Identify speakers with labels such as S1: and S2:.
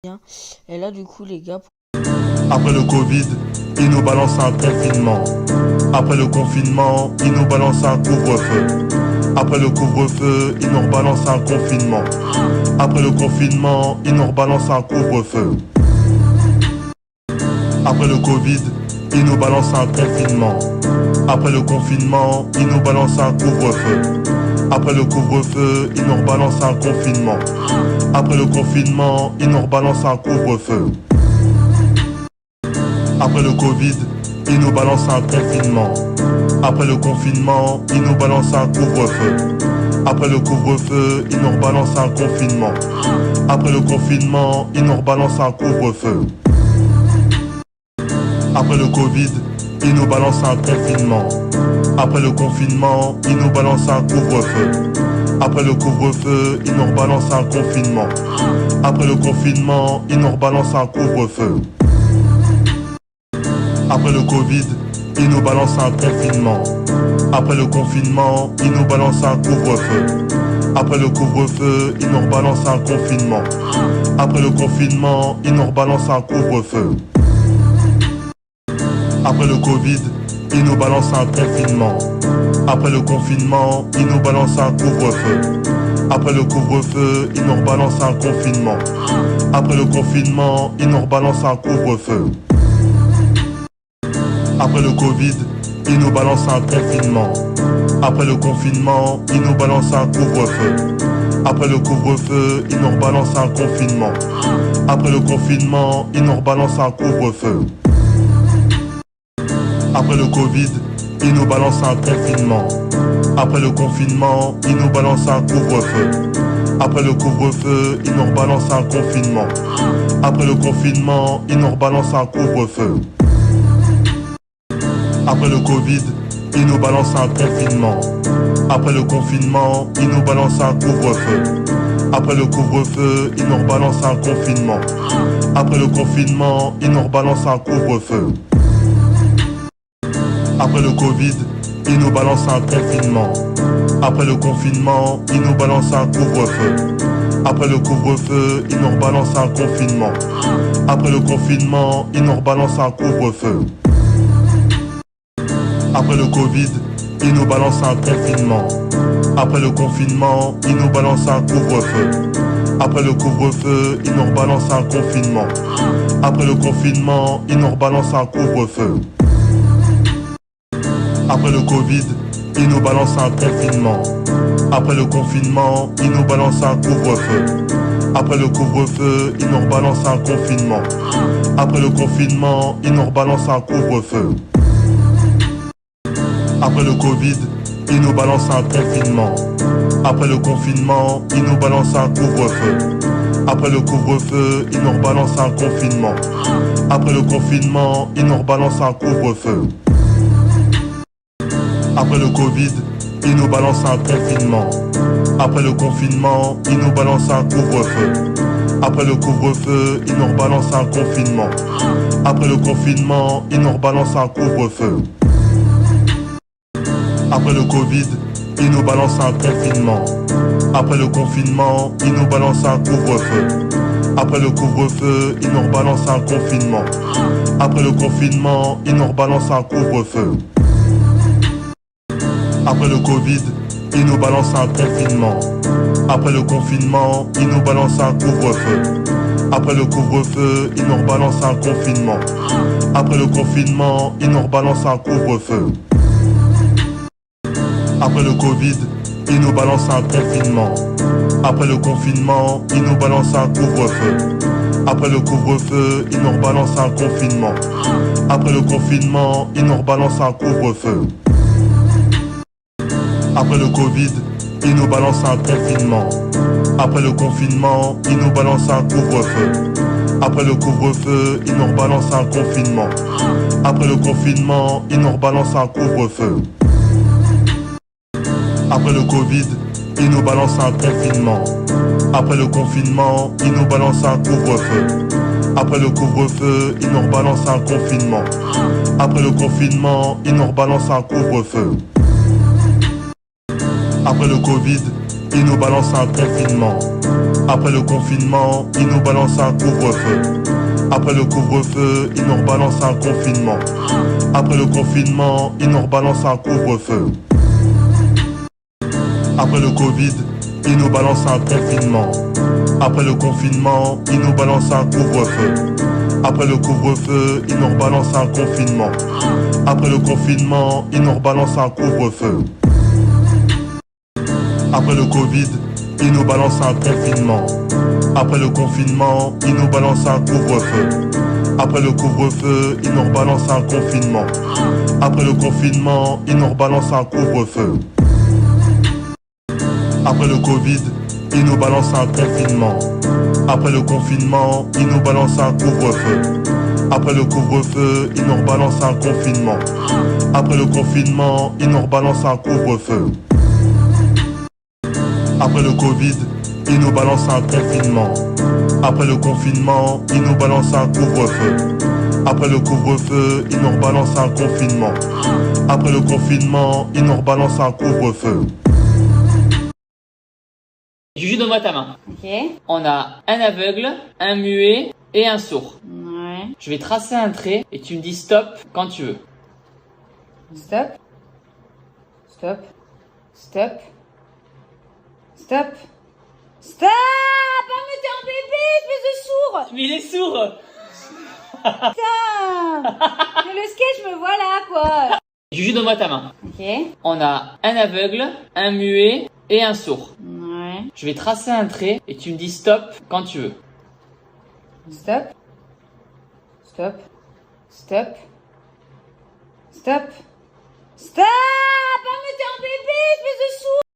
S1: bien. Et là, du coup, les gars,
S2: Après le Covid, ils nous balancent un confinement. Après le confinement, ils nous balancent un couvre-feu. Après le couvre-feu, ils nous rebalancent un confinement. Après le confinement, ils nous rebalancent un couvre-feu. Après le Covid, ils nous balancent un confinement. Après le confinement, ils nous balancent un couvre-feu. Après le couvre-feu, ils nous rebalancent un confinement. Après le confinement, ils nous rebalancent un couvre-feu. Après le Covid, ils nous balancent un confinement. Après le confinement, ils nous balancent un couvre-feu. Après le couvre-feu, ils nous rebalancent un confinement. Après le confinement, ils nous rebalancent un couvre-feu. Après le Covid, ils nous balancent un confinement. Après le confinement, ils nous balancent un couvre-feu. Après le couvre-feu, ils nous rebalancent un confinement. Après le confinement, ils nous rebalancent un couvre-feu. Après le Covid, ils nous balancent un confinement. Après le confinement, ils nous balancent un couvre-feu. Après le couvre-feu, ils nous rebalancent un confinement. Après le confinement, ils nous rebalancent un couvre-feu. Après le Covid, ils nous balancent un confinement. Après le confinement, ils nous balancent un couvre-feu. Après le couvre-feu, ils nous rebalancent un confinement. Après le confinement, ils nous rebalancent un couvre-feu. Après le Covid, ils nous balancent un confinement. Après le confinement, ils nous balancent un couvre-feu. Après le couvre-feu, ils nous rebalancent un confinement. Après le confinement, ils nous rebalancent un couvre-feu. Après le Covid, ils nous balancent un confinement. Après le confinement, ils nous balancent un couvre-feu. Après le couvre-feu, ils nous rebalancent un confinement. Après le confinement, ils nous rebalancent un couvre-feu. Après le Covid, ils nous balancent un confinement. Après le confinement, ils nous balancent un couvre-feu. Après le couvre-feu, ils nous rebalancent un confinement. Après le confinement, ils nous rebalancent un couvre-feu. Après le Covid, ils nous balancent un confinement. Après le confinement, ils nous balancent un couvre-feu. Après le couvre-feu, ils nous rebalancent un confinement. Après le confinement, ils nous rebalancent un couvre-feu. Après le Covid, ils nous balancent un confinement. Après le confinement, ils nous balancent un couvre-feu. Après le couvre-feu, ils nous rebalancent un confinement. Après le confinement, ils nous rebalancent un couvre-feu. Après le Covid, ils nous balancent un confinement. Après le confinement, ils nous balancent un couvre-feu. Après le couvre-feu, ils nous rebalancent un confinement. Après le confinement, ils nous rebalancent un couvre-feu. Après le Covid, ils nous balancent un confinement. Après le confinement, ils nous balancent un couvre-feu. Après le couvre-feu, ils nous rebalancent un confinement. Après le confinement, ils nous rebalancent un couvre-feu. Après le Covid, ils nous balancent un confinement. Après le confinement, ils nous balancent un couvre-feu. Après le couvre-feu, ils nous rebalancent un confinement. Après le confinement, ils nous rebalancent un couvre-feu. Après le Covid, ils nous balancent un confinement. Après le confinement, ils nous balancent un couvre-feu. Après le couvre-feu, ils nous rebalancent un confinement. Après le confinement, ils nous rebalancent un couvre-feu. Après le Covid, ils nous balancent un confinement. Après le confinement, ils nous balancent un couvre-feu. Après le couvre-feu, ils nous rebalancent un confinement. Après le confinement, ils nous rebalancent un couvre-feu. Après le Covid, ils nous balancent un confinement. Après le confinement, ils nous balancent un couvre-feu. Après le couvre-feu, ils nous rebalancent un confinement. Après le confinement, ils nous rebalancent un couvre-feu. Après le Covid, ils nous balancent un confinement. Après le confinement, ils nous balancent un couvre-feu. Après le couvre-feu, ils nous rebalancent un confinement. Après le confinement, ils nous rebalancent un couvre-feu. Après le Covid, ils nous balancent un confinement. Après le confinement, ils nous balancent un couvre-feu. Après le couvre-feu, ils nous rebalancent un confinement. Après le confinement, ils nous rebalancent un couvre-feu. Après le Covid, ils nous balancent un confinement. Après le confinement, ils nous balancent un couvre-feu. Après le couvre-feu, ils nous rebalancent un confinement. Après le confinement, ils nous rebalancent un couvre-feu. Après le Covid, ils nous balancent un confinement. Après le confinement, ils nous balancent un couvre-feu. Après le couvre-feu, ils nous rebalancent un confinement. Après le confinement, ils nous rebalancent un couvre-feu. Après le Covid, ils nous balancent un confinement. Après le confinement, ils nous balancent un couvre-feu. Après le couvre-feu, ils nous rebalancent un confinement. Après le confinement, ils nous rebalancent un couvre-feu. Après le Covid, ils nous balancent un confinement. Après le confinement, ils nous balancent un couvre-feu. Après le couvre-feu, ils nous rebalancent un confinement. Après le confinement, ils nous rebalancent un couvre-feu. Après le Covid, ils nous balancent un confinement. Après le confinement, ils nous balancent un couvre-feu. Après le couvre-feu, ils nous rebalancent un confinement. Après le confinement, ils nous rebalancent un couvre-feu.
S3: Juju, donne-moi ta main.
S4: Ok.
S3: On a un aveugle, un muet et un sourd.
S4: Ouais.
S3: Je vais tracer un trait et tu me dis stop quand tu veux.
S4: Stop. Stop. Stop. Stop. Stop. Oh mais t'es un bébé, espèce de sourd.
S3: Mais il est sourd.
S4: Putain. Mais le sketch me voilà quoi.
S3: Juju, donne-moi ta main.
S4: Ok.
S3: On a un aveugle, un muet et un sourd.
S4: Ouais.
S3: Je vais tracer un trait et tu me dis stop quand tu veux.
S4: Stop. Stop. Stop. Stop. Stop. Oh mais t'es un bébé, espèce de sourd.